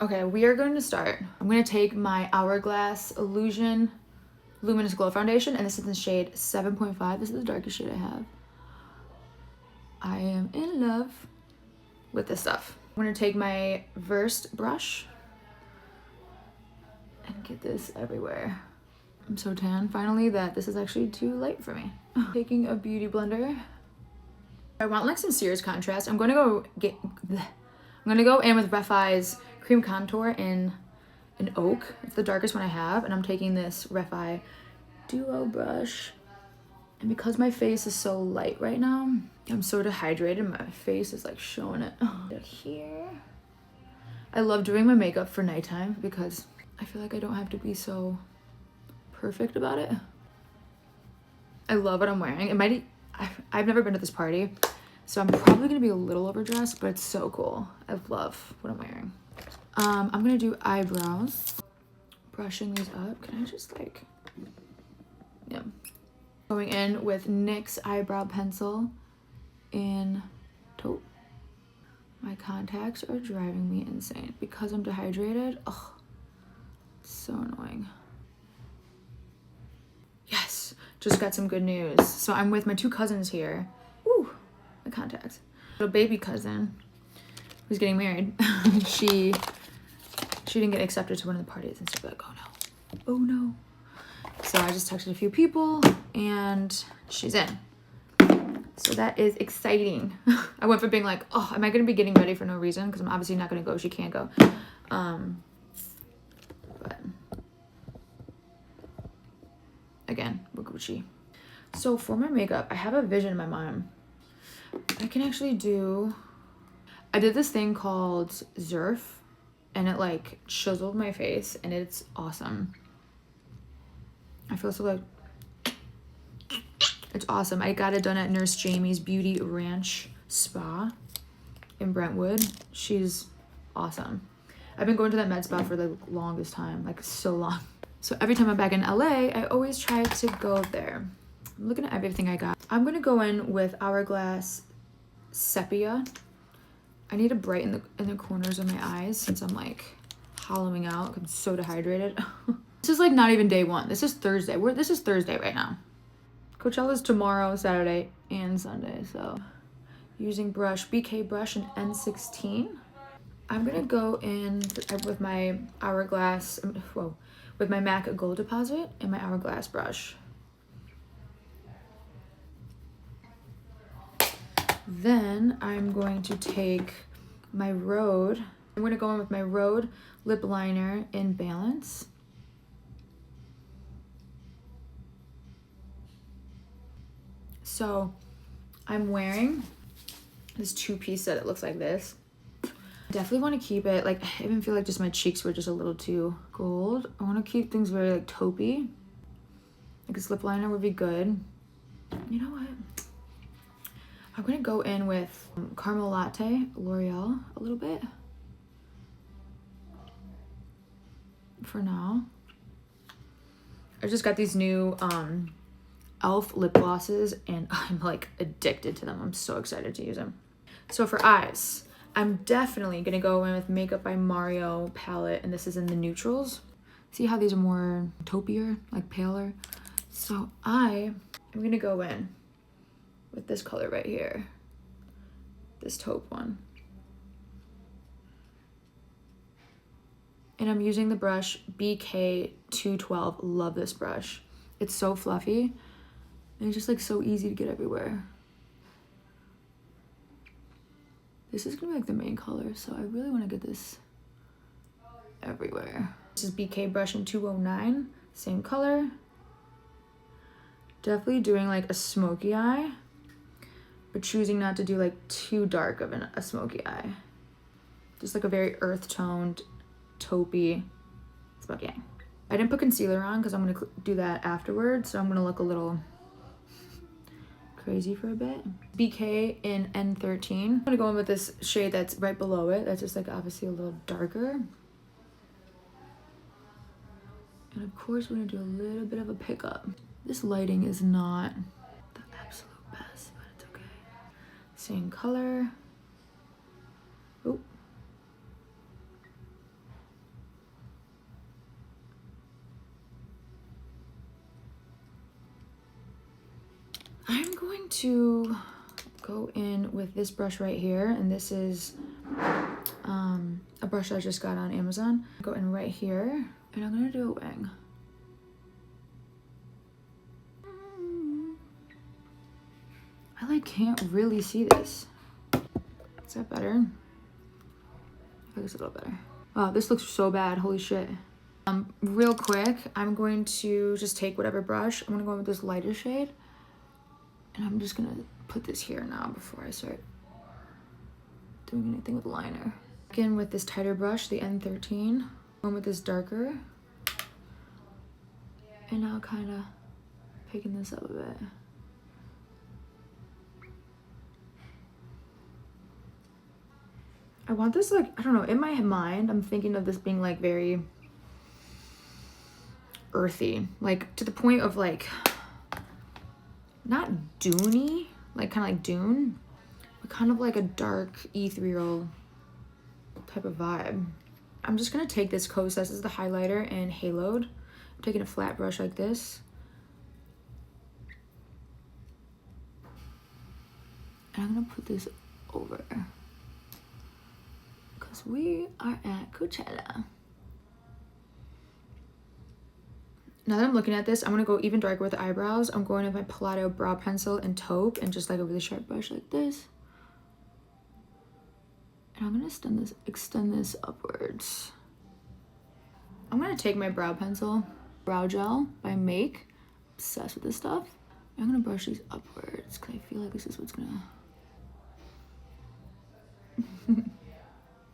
Okay, we are going to start. I'm going to take my Hourglass Illusion Luminous Glow Foundation, and this is in the shade 7.5. This is the darkest shade I have. I am in love with this stuff. I'm going to take my Versed brush and get this everywhere. I'm so tan finally that this is actually too light for me. Taking a beauty blender. I want like some serious contrast. I'm going to go in with Ref Eye's Cream Contour in an Oak. It's the darkest one I have, and I'm taking this Ref Eye Duo brush. And because my face is so light right now, I'm so dehydrated. My face is like showing it. Here. I love doing my makeup for nighttime because I feel like I don't have to be so perfect about it. I love what I'm wearing. I've never been to this party, so I'm probably gonna be a little overdressed, but it's so cool. I love what I'm wearing. I'm gonna do eyebrows. Brushing these up. Can I just like, yeah. Going in with NYX eyebrow pencil in taupe. My contacts are driving me insane because I'm dehydrated. Oh, it's so annoying. Yes, just got some good news. So I'm with my two cousins here. Ooh, my contacts. Little baby cousin who's getting married. She didn't get accepted to one of the parties, and so like, oh no, oh no. So I just texted a few people and she's in. So that is exciting. I went from being like, oh, am I gonna be getting ready for no reason? Because I'm obviously not gonna go, she can't go. But again, we're Gucci. So for my makeup, I have a vision in my mind. I can actually I did this thing called Zerf, and it like chiseled my face, and it's awesome. I feel so like, it's awesome. I got it done at Nurse Jamie's Beauty Ranch Spa in Brentwood. She's awesome. I've been going to that med spa for the longest time, like so long. So every time I'm back in LA, I always try to go there. I'm looking at everything I got. I'm gonna go in with Hourglass Sepia. I need to brighten in the corners of my eyes since I'm like hollowing out. I'm so dehydrated. This is like not even day one. This is Thursday. This is Thursday right now. Coachella's tomorrow, Saturday, and Sunday. So using BK brush and N16. I'm gonna go in with my Hourglass, with my MAC Gold Deposit and my Hourglass brush. Then I'm going to take my Rhode. I'm gonna go in with my Rhode lip liner in Balance. So I'm wearing this two-piece set. It looks like this. Definitely want to keep it, like, I even feel like just my cheeks were just a little too gold. I want to keep things very like taupey. Like this lip liner would be good. You know what? I'm gonna go in with Caramel Latte L'Oreal a little bit for now. I just got these new e.l.f. lip glosses, and I'm like addicted to them. I'm so excited to use them. So for eyes, I'm definitely gonna go in with Makeup by Mario palette, and this is in the neutrals. See how these are more taupier, like paler? So I am gonna go in with this color right here, this taupe one. And I'm using the brush BK 212. Love this brush. It's so fluffy, and it's just like so easy to get everywhere. This is gonna be like the main color, so I really wanna get this everywhere. This is BK brush in 209, same color. Definitely doing like a smoky eye, but choosing not to do like too dark of a smoky eye. Just like a very earth-toned, taupey smoky eye. I didn't put concealer on because I'm gonna do that afterwards, so I'm gonna look a little crazy for a bit. BK in N13. I'm gonna go in with this shade that's right below it. That's just like obviously a little darker. And of course we're gonna do a little bit of a pickup. This lighting is not the absolute best, but it's okay. Same color. Oh. I'm going to go in with this brush right here, and this is a brush I just got on Amazon. Go in right here, and I'm gonna do a wing. I like can't really see this. Is that better? I think it's a little better. Wow, this looks so bad. Holy shit. Real quick, I'm going to just take whatever brush. I'm gonna go in with this lighter shade, and I'm just gonna put this here now before I start doing anything with liner. Again with this tighter brush, the N13. Going with this darker, and now kind of picking this up a bit. I want this, like, I don't know, in my mind, I'm thinking of this being like very earthy, like to the point of like, not Dune-y, like kind of like Dune, but kind of like a dark ethereal type of vibe. I'm just gonna take this Kosas, this is the highlighter, and haloed. I'm taking a flat brush like this. And I'm gonna put this over. Because we are at Coachella. Now that I'm looking at this, I'm gonna go even darker with the eyebrows. I'm going with my Palladio brow pencil and taupe, and just like over the sharp brush like this. And I'm gonna extend this upwards. I'm gonna take my brow pencil, brow gel by Make, obsessed with this stuff. I'm gonna brush these upwards because I feel like this is what's gonna.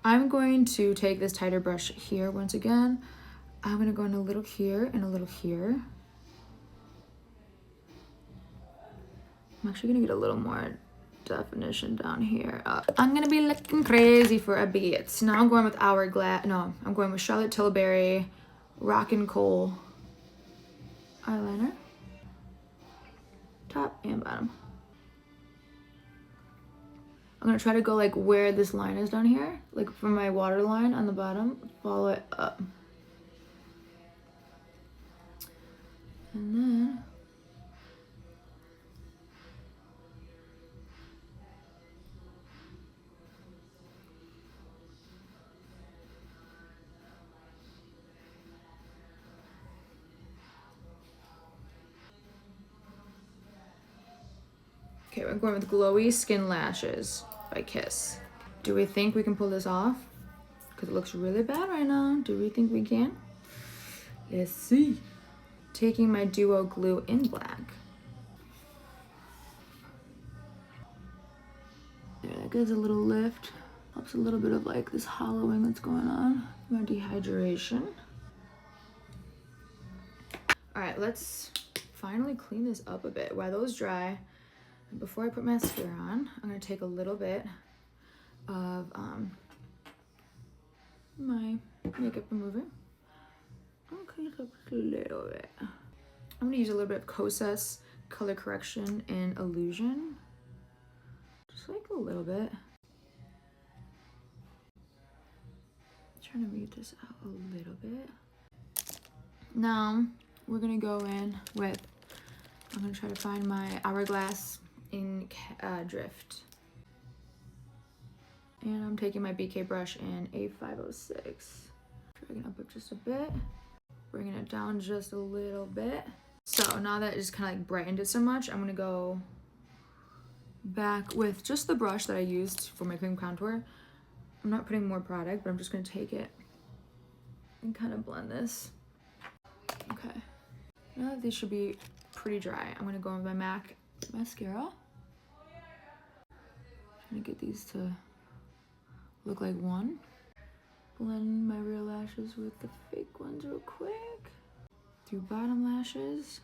I'm going to take this tighter brush here once again. I'm gonna go in a little here and a little here. I'm actually gonna get a little more definition down here. I'm gonna be looking crazy for a bit. Now I'm going with I'm going with Charlotte Tilbury Rockin' Coal eyeliner. Top and bottom. I'm gonna try to go like where this line is down here, like from my water line on the bottom, follow it up. And then okay, we're going with Glowy Skin Lashes by Kiss. Do we think we can pull this off? Because it looks really bad right now. Do we think we can? Let's see. Taking my Duo Glue in black. There, that gives a little lift. Helps a little bit of like this hollowing that's going on. My dehydration. All right, let's finally clean this up a bit. While those dry, before I put mascara on, I'm gonna take a little bit of my makeup remover. Okay, just a little bit. I'm gonna use a little bit of Kosas Color Correction and Illusion. Just like a little bit. Trying to mute this out a little bit. Now, we're gonna go in with, I'm gonna try to find my Hourglass in Drift. And I'm taking my BK brush in A506. Dragging up it just a bit. Bringing it down just a little bit. So now that it's kind of like brightened it so much, I'm gonna go back with just the brush that I used for my cream contour. I'm not putting more product, but I'm just gonna take it and kind of blend this. Okay, now that these should be pretty dry, I'm gonna go in with my MAC mascara. Trying to get these to look like one. Blend my real lashes with the fake ones real quick. Through bottom lashes.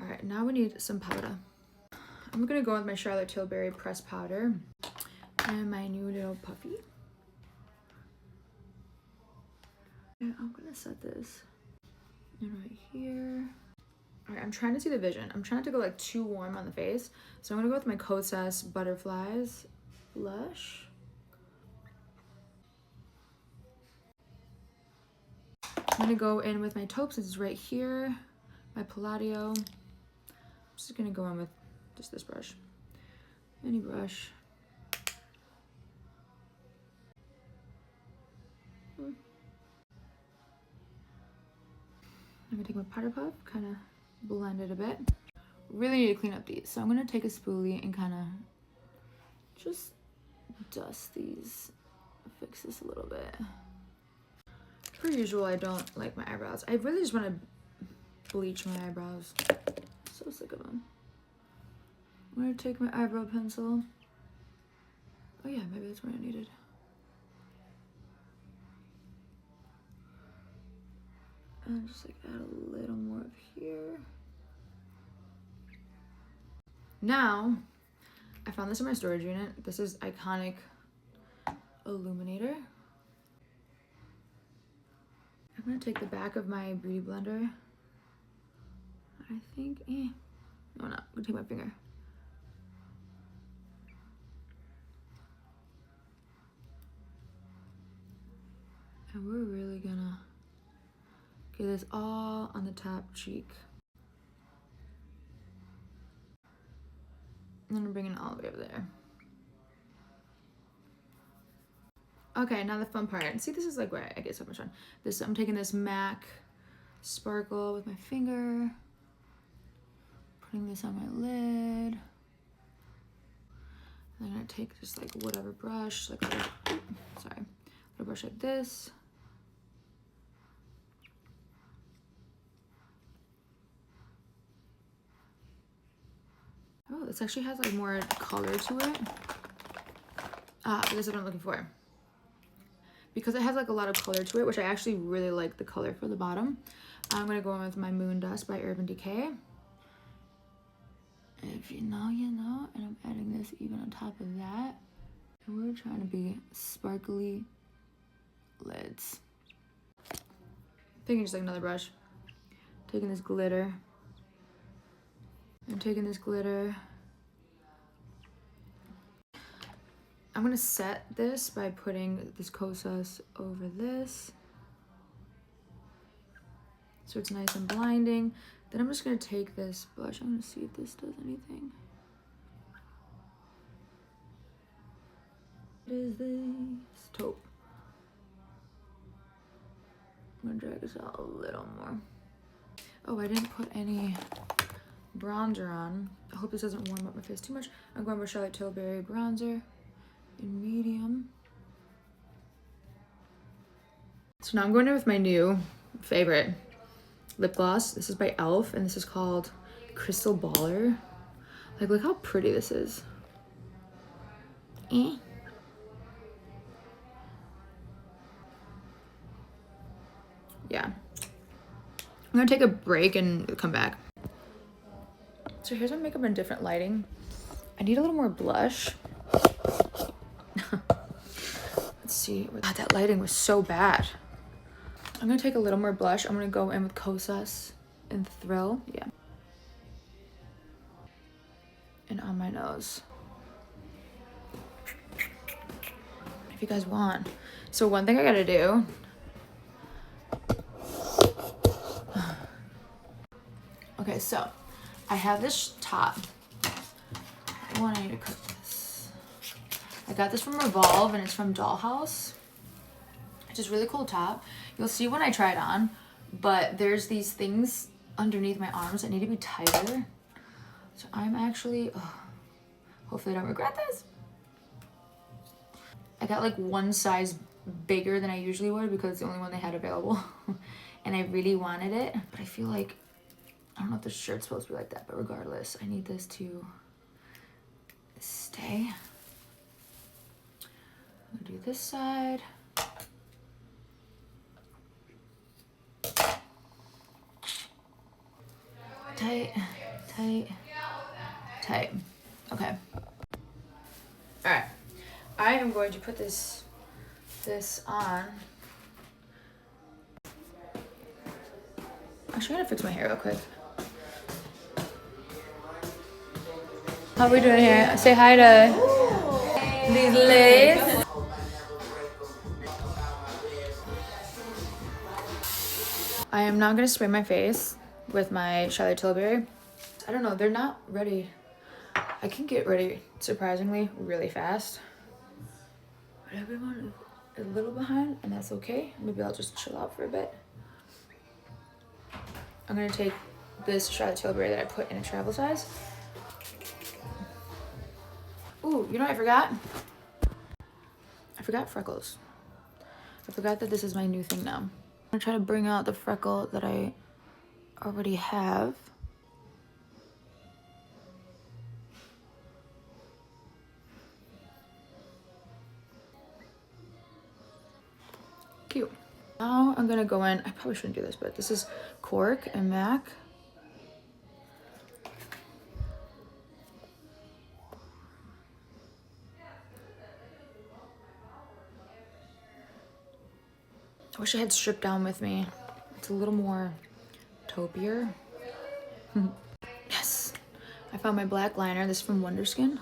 All right, now we need some powder. I'm gonna go with my Charlotte Tilbury pressed powder and my new little puffy. And I'm gonna set this in right here. All right, I'm trying to see the vision. I'm trying to go like too warm on the face. So I'm gonna go with my Kosas Butterflies blush. I'm gonna go in with my taupes. This is right here. My Palladio. I'm just gonna go in with just this brush, any brush. I'm gonna take my powder puff, kind of blend it a bit. Really need to clean up these, so I'm gonna take a spoolie and kind of just dust these, fix this a little bit. Per usual, I don't like my eyebrows. I really just want to bleach my eyebrows. So sick of them. I'm gonna take my eyebrow pencil. Oh yeah, maybe that's what I needed. And just like add a little more of here. Now, I found this in my storage unit. This is Iconic Illuminator. I'm gonna take the back of my beauty blender. I think, no, not. I'm gonna take my finger. And we're really gonna get this all on the top cheek. And then I'm bringing it all the way over there. Okay, now the fun part. See, this is like where I get so much fun. I'm taking this MAC sparkle with my finger, putting this on my lid. And I'm gonna take just like whatever brush, like a brush like this. Oh, this actually has like more color to it. This is what I'm looking for. Because it has like a lot of color to it, which I actually really like the color for the bottom. I'm gonna go in with my Moon Dust by Urban Decay. And if you know, you know. And I'm adding this even on top of that. And we're trying to be sparkly lids. Taking just like another brush. Taking this glitter. I'm taking this glitter. I'm gonna set this by putting this Kosas over this. So it's nice and blinding. Then I'm just gonna take this brush. I'm gonna see if this does anything. What is this? Taupe. I'm gonna drag this out a little more. Oh, I didn't put any bronzer on. I hope this doesn't warm up my face too much. I'm going with Charlotte Tilbury bronzer in medium. So now I'm going in with my new favorite lip gloss. This is by e.l.f. and this is called Crystal Baller. Like, look how pretty this is. Yeah. I'm gonna take a break and come back. So here's my makeup in different lighting. I need a little more blush. Let's see. God, that lighting was so bad. I'm gonna take a little more blush. I'm gonna go in with Kosas and Thrill. Yeah. And on my nose. If you guys want. So one thing I gotta do. Okay, so I have this top. I need to cut this. I got this from Revolve and it's from Dollhouse. It's just really cool top. You'll see when I try it on, but there's these things underneath my arms that need to be tighter. So I'm actually, hopefully I don't regret this. I got like one size bigger than I usually would because it's the only one they had available. And I really wanted it, but I feel like, I don't know if the shirt's supposed to be like that, but regardless, I need this to stay. I'm gonna do this side. Tight, tight, tight. Okay. All right. I am going to put this on. Actually, I'm gonna fix my hair real quick. How are we doing here? Say hi to these ladies. I am not gonna spray my face with my Charlotte Tilbury. I don't know, they're not ready. I can get ready surprisingly really fast. But everyone is a little behind, and that's okay. Maybe I'll just chill out for a bit. I'm gonna take this shot of tilbury that I put in a travel size. Ooh, you know what I forgot? I forgot freckles. I forgot that this is my new thing now. I'm gonna try to bring out the freckle that I already have. Cute. Now I'm gonna go in, I probably shouldn't do this, but this is Cork and MAC. I wish I had stripped down with me. It's a little more taupier. Yes, I found my black liner. This is from Wonderskin.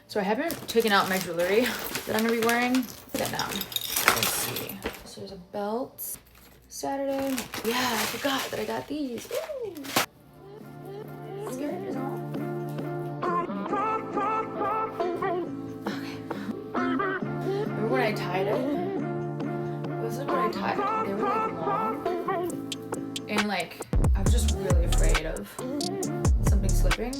So I haven't taken out my jewelry that I'm gonna be wearing. Look at that now. Let's see. So there's a belt. Saturday. Yeah, I forgot that I got these. Woo! Skirt is on. Okay. Remember when I tied it? This is when I tied it. They were like long. And like, I was just really afraid of something slipping.